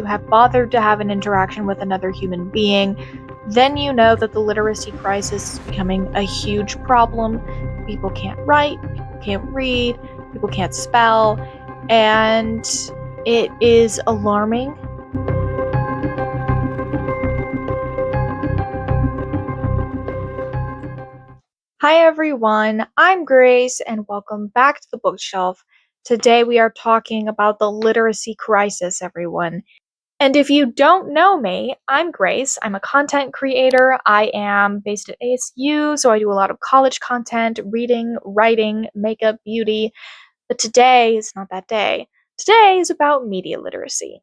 have bothered to have an interaction with another human being, then you know that the literacy crisis is becoming a huge problem. People can't write, people can't read, people can't spell, and it is alarming. Hi everyone, I'm Grace and welcome back to the bookshelf. Today we are talking about the literacy crisis, everyone. And if you don't know me, I'm Grace. I'm a content creator. I am based at ASU, so I do a lot of college content, reading, writing, makeup, beauty. But today is not that day. Today is about media literacy.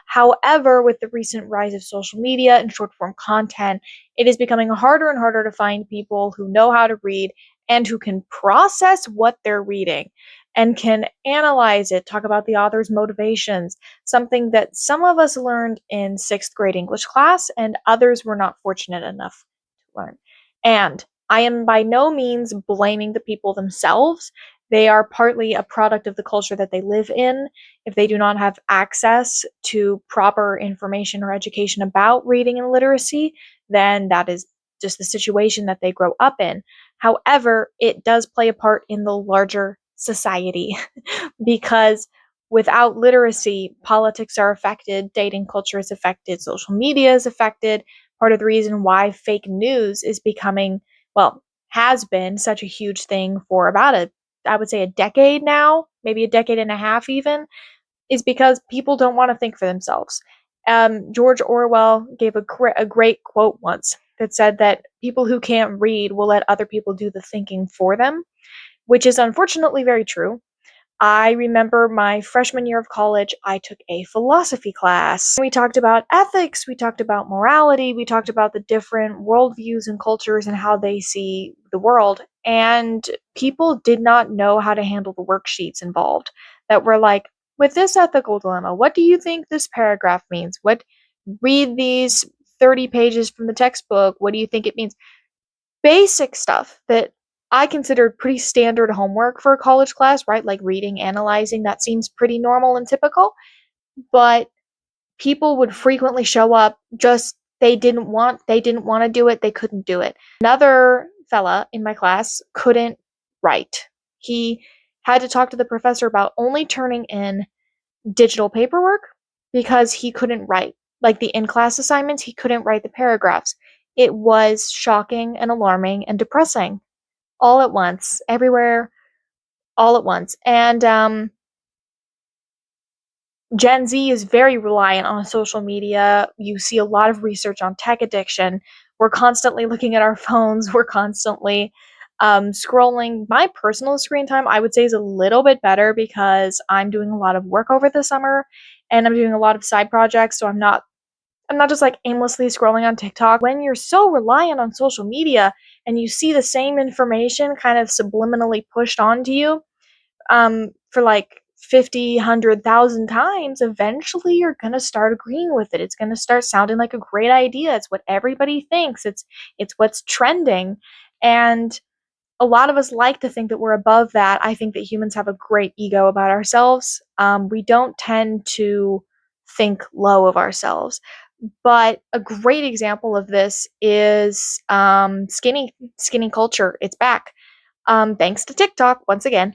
However, with the recent rise of social media and short form content, it is becoming harder and harder to find people who know how to read and who can process what they're reading and can analyze it, talk about the author's motivations, something that some of us learned in sixth grade English class and others were not fortunate enough to learn. And I am by no means blaming the people themselves. They are partly a product of the culture that they live in. If they do not have access to proper information or education about reading and literacy, then that is just the situation that they grow up in. However, it does play a part in the larger society because without literacy, politics are affected, dating culture is affected, social media is affected. Part of the reason why fake news is becoming, well, has been such a huge thing for about I would say a decade now, maybe a decade and a half even, is because people don't want to think for themselves. George Orwell gave a great quote once that said that people who can't read will let other people do the thinking for them, which is unfortunately very true. I remember my freshman year of college, I took a philosophy class. We talked about ethics, we talked about morality, we talked about the different worldviews and cultures and how they see the world. And people did not know how to handle the worksheets involved that were like, with this ethical dilemma, what do you think this paragraph means? Read these 30 pages from the textbook. What do you think it means? Basic stuff that I considered pretty standard homework for a college class, right? Like reading, analyzing, that seems pretty normal and typical. But people would frequently show up just they didn't want to do it, they couldn't do it. Another fella in my class couldn't write. He had to talk to the professor about only turning in digital paperwork because he couldn't write. Like the in-class assignments, he couldn't write the paragraphs. It was shocking and alarming and depressing all at once, everywhere, all at once. And Gen Z is very reliant on social media. You see a lot of research on tech addiction. We're constantly looking at our phones. We're constantly scrolling. My personal screen time, I would say, is a little bit better because I'm doing a lot of work over the summer and I'm doing a lot of side projects. So I'm not just like aimlessly scrolling on TikTok. When you're so reliant on social media and you see the same information kind of subliminally pushed onto you for like 50, 100,000 times, eventually you're going to start agreeing with it. It's going to start sounding like a great idea. It's what everybody thinks. It's what's trending. And a lot of us like to think that we're above that. I think that humans have a great ego about ourselves. We don't tend to think low of ourselves. But a great example of this is skinny culture. It's back, thanks to TikTok once again.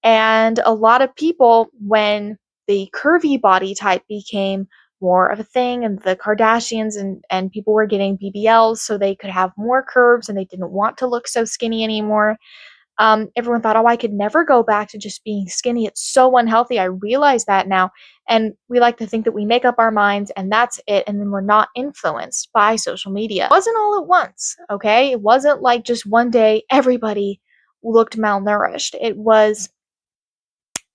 And a lot of people, when the curvy body type became more of a thing, and the Kardashians and people were getting BBLs so they could have more curves and they didn't want to look so skinny anymore. Everyone thought, oh, I could never go back to just being skinny. It's so unhealthy. I realize that now. And we like to think that we make up our minds and that's it. And then we're not influenced by social media. It wasn't all at once, okay? It wasn't like just one day everybody looked malnourished. It was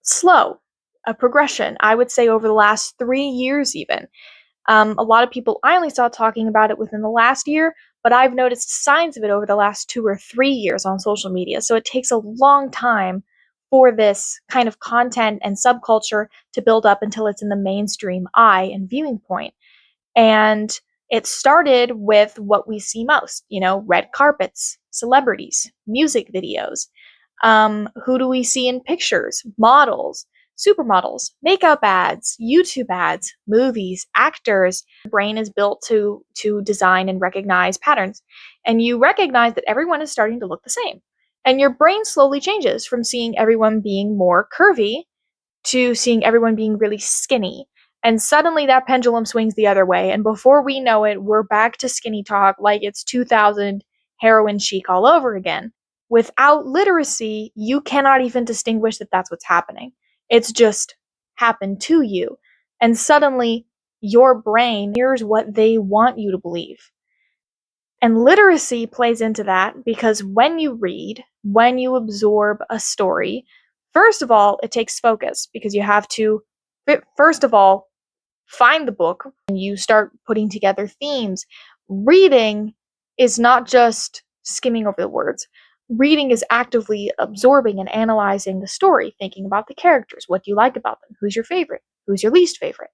slow, a progression, I would say, over the last 3 years even. A lot of people I only saw talking about it within the last year, but I've noticed signs of it over the last 2 or 3 years on social media. So it takes a long time for this kind of content and subculture to build up until it's in the mainstream eye and viewing point. And It started with what we see most, red carpets, celebrities, music videos. Who do we see in pictures? Models, supermodels, makeup ads, YouTube ads, movies, actors. The brain is built to design and recognize patterns. And you recognize that everyone is starting to look the same. And your brain slowly changes from seeing everyone being more curvy to seeing everyone being really skinny. And suddenly that pendulum swings the other way. And before we know it, we're back to skinny talk like it's 2000 heroin chic all over again. Without literacy, you cannot even distinguish that that's what's happening. It's just happened to you. And suddenly your brain hears what they want you to believe. And literacy plays into that because when you read, when you absorb a story, first of all, it takes focus because you have to, first of all, find the book and you start putting together themes. Reading is not just skimming over the words. Reading is actively absorbing and analyzing the story, thinking about the characters. What do you like about them? Who's your favorite? Who's your least favorite?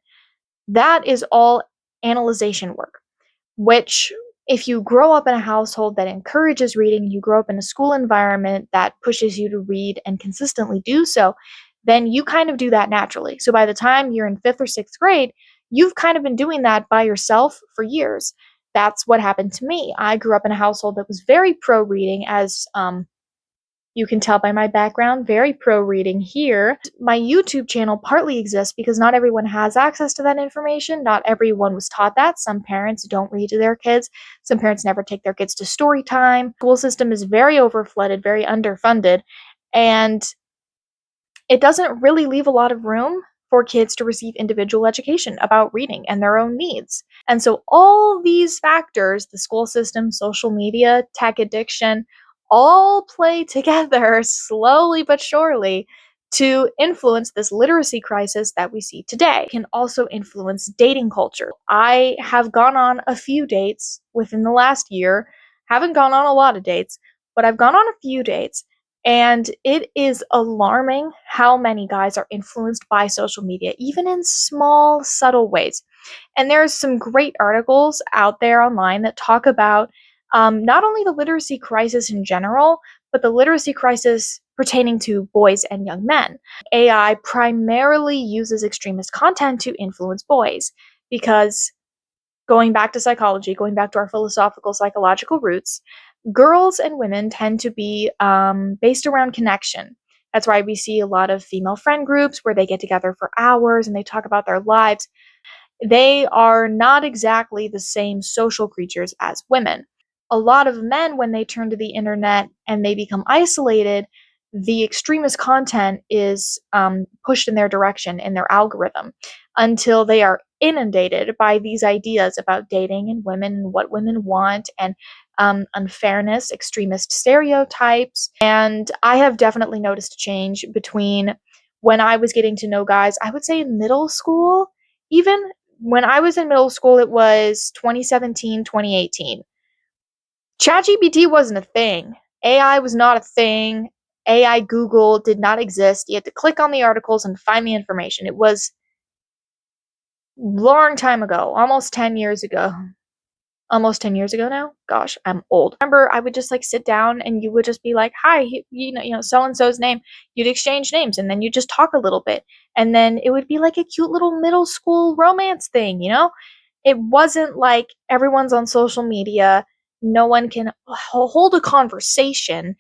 That is all analyzation work, which if you grow up in a household that encourages reading, you grow up in a school environment that pushes you to read and consistently do so, then you kind of do that naturally. So by the time you're in 5th or 6th grade, you've kind of been doing that by yourself for years. That's what happened to me. I grew up in a household that was very pro reading, as you can tell by my background, very pro reading here. My YouTube channel partly exists because not everyone has access to that information. Not everyone was taught that. Some parents don't read to their kids. Some parents never take their kids to story time. School system is very overflooded, very underfunded, and it doesn't really leave a lot of room for kids to receive individual education about reading and their own needs. And so all these factors, the school system, social media, tech addiction, all play together slowly but surely to influence this literacy crisis that we see today. It can also influence dating culture. I have gone on a few dates within the last year, haven't gone on a lot of dates, but I've gone on a few dates, and it is alarming how many guys are influenced by social media, even in small, subtle ways. And there's some great articles out there online that talk about not only the literacy crisis in general, but the literacy crisis pertaining to boys and young men. AI primarily uses extremist content to influence boys because, going back to psychology, going back to our philosophical psychological roots, girls and women tend to be based around connection. That's why we see a lot of female friend groups where they get together for hours and they talk about their lives. They are not exactly the same social creatures as women. A lot of men, when they turn to the internet and they become isolated, the extremist content is pushed in their direction in their algorithm until they are inundated by these ideas about dating and women and what women want and unfairness, extremist stereotypes. And I have definitely noticed a change between when I was getting to know guys, I would say in middle school, even when I was in middle school, it was 2017, 2018. ChatGPT wasn't a thing. AI was not a thing. AI Google did not exist. You had to click on the articles and find the information. It was a long time ago, almost 10 years ago. Almost 10 years ago now. Gosh, I'm old. Remember, I would just like sit down and you would just be like, "Hi, so and so's name." You'd exchange names and then you just talk a little bit. And then it would be like a cute little middle school romance thing. It wasn't like everyone's on social media, no one can hold a conversation.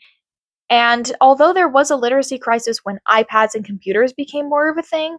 And although there was a literacy crisis when iPads and computers became more of a thing,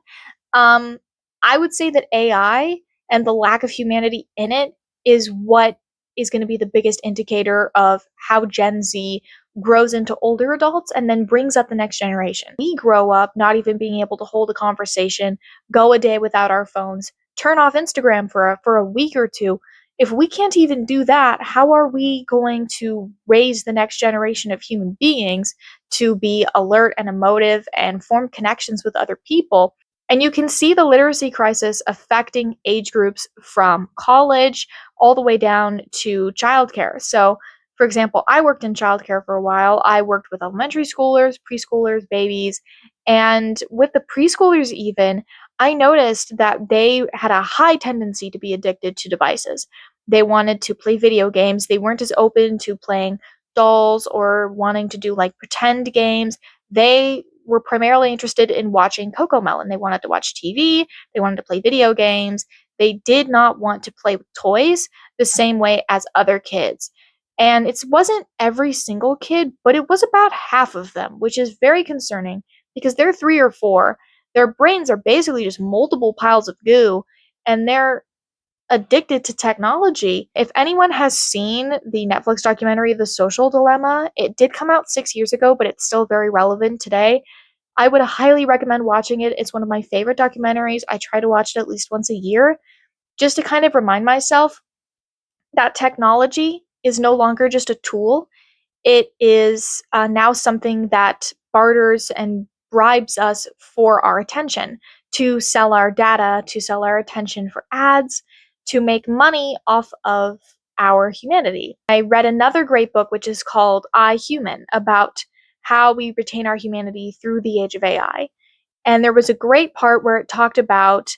um, I would say that AI and the lack of humanity in it is what is going to be the biggest indicator of how Gen Z grows into older adults and then brings up the next generation. We grow up not even being able to hold a conversation, go a day without our phones, turn off Instagram for a week or two. If we can't even do that, how are we going to raise the next generation of human beings to be alert and emotive and form connections with other people? And you can see the literacy crisis affecting age groups from college all the way down to childcare. So, for example, I worked in childcare for a while. I worked with elementary schoolers, preschoolers, babies, and with the preschoolers, even, I noticed that they had a high tendency to be addicted to devices. They wanted to play video games. They weren't as open to playing dolls or wanting to do like pretend games. They were primarily interested in watching Cocomelon. They wanted to watch TV, they wanted to play video games. They did not want to play with toys the same way as other kids. And it wasn't every single kid, but it was about half of them, which is very concerning because they're 3 or 4. Their brains are basically just multiple piles of goo, and they're addicted to technology. If anyone has seen the Netflix documentary The Social Dilemma, it did come out 6 years ago, but it's still very relevant today. I would highly recommend watching it. It's one of my favorite documentaries. I try to watch it at least once a year just to kind of remind myself that technology is no longer just a tool. It is now something that barters and bribes us for our attention, to sell our data, to sell our attention for ads, to make money off of our humanity. I read another great book, which is called I, Human, about how we retain our humanity through the age of AI. And there was a great part where it talked about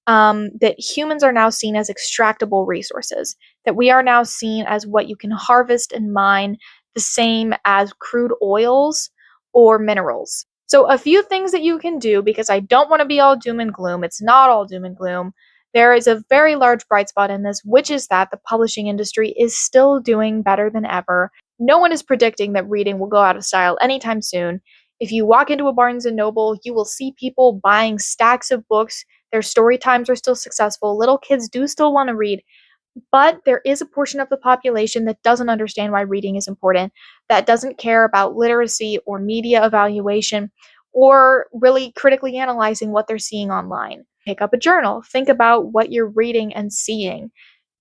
that humans are now seen as extractable resources, that we are now seen as what you can harvest and mine, the same as crude oils or minerals. So, a few things that you can do, because I don't want to be all doom and gloom. It's not all doom and gloom. There is a very large bright spot in this, which is that the publishing industry is still doing better than ever. No one is predicting that reading will go out of style anytime soon. If you walk into a Barnes and Noble, you will see people buying stacks of books. Their story times are still successful. Little kids do still want to read, but there is a portion of the population that doesn't understand why reading is important, that doesn't care about literacy or media evaluation or really critically analyzing what they're seeing online. Pick up a journal, think about what you're reading and seeing.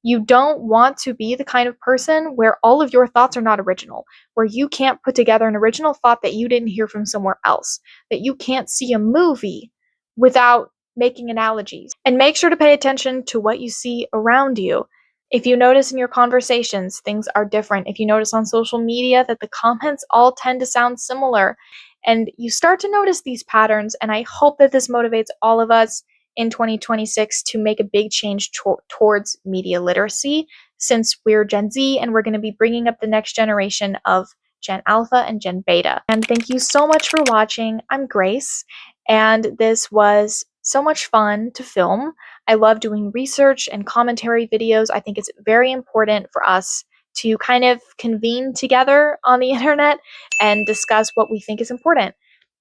You don't want to be the kind of person where all of your thoughts are not original, where you can't put together an original thought that you didn't hear from somewhere else, that you can't see a movie without making analogies. And make sure to pay attention to what you see around you. If you notice in your conversations, things are different. If you notice on social media that the comments all tend to sound similar, and you start to notice these patterns, and I hope that this motivates all of us in 2026 to make a big change towards media literacy, since we're Gen Z and we're going to be bringing up the next generation of Gen Alpha and Gen Beta. And thank you so much for watching. I'm Grace, and this was so much fun to film. I love doing research and commentary videos. I think it's very important for us to kind of convene together on the internet and discuss what we think is important.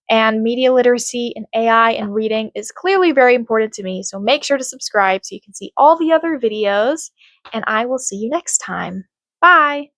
And media literacy and AI and reading is clearly very important to me. So make sure to subscribe so you can see all the other videos. And I will see you next time. Bye.